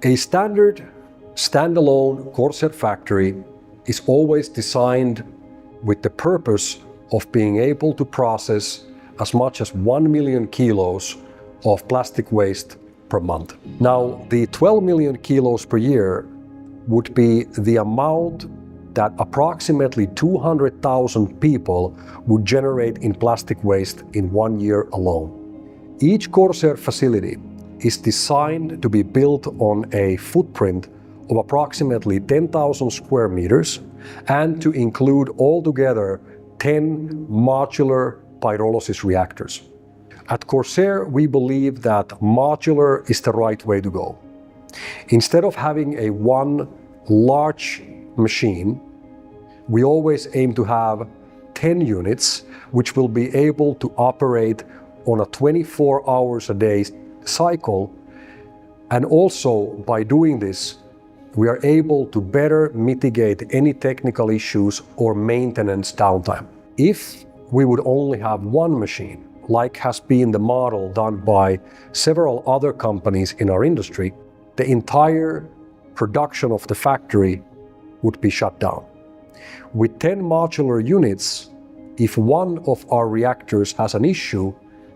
A standard standalone Corsair factory is always designed with the purpose of being able to process as much as 1 million kilos of plastic waste per month. Now, the 12 million kilos per year would be the amount that approximately 200,000 people would generate in plastic waste in 1 year alone. Each Corsair facility is designed to be built on a footprint of approximately 10,000 square meters and to include altogether 10 modular pyrolysis reactors. At Corsair, we believe that modular is the right way to go. Instead of having a one large machine, we always aim to have 10 units which will be able to operate on a 24 hours a day cycle. And also by doing this, we are able to better mitigate any technical issues or maintenance downtime. If we would only have one machine, like has been the model done by several other companies in our industry, the entire production of the factory would be shut down. With 10 modular units, if one of our reactors has an issue,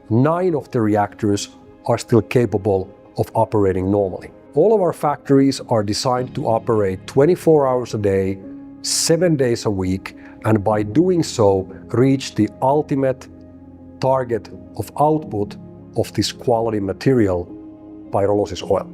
9 of the reactors are still capable of operating normally. All of our factories are designed to operate 24 hours a day, 7 days a week, and by doing so, reach the ultimate target of output of this quality material, pyrolysis oil.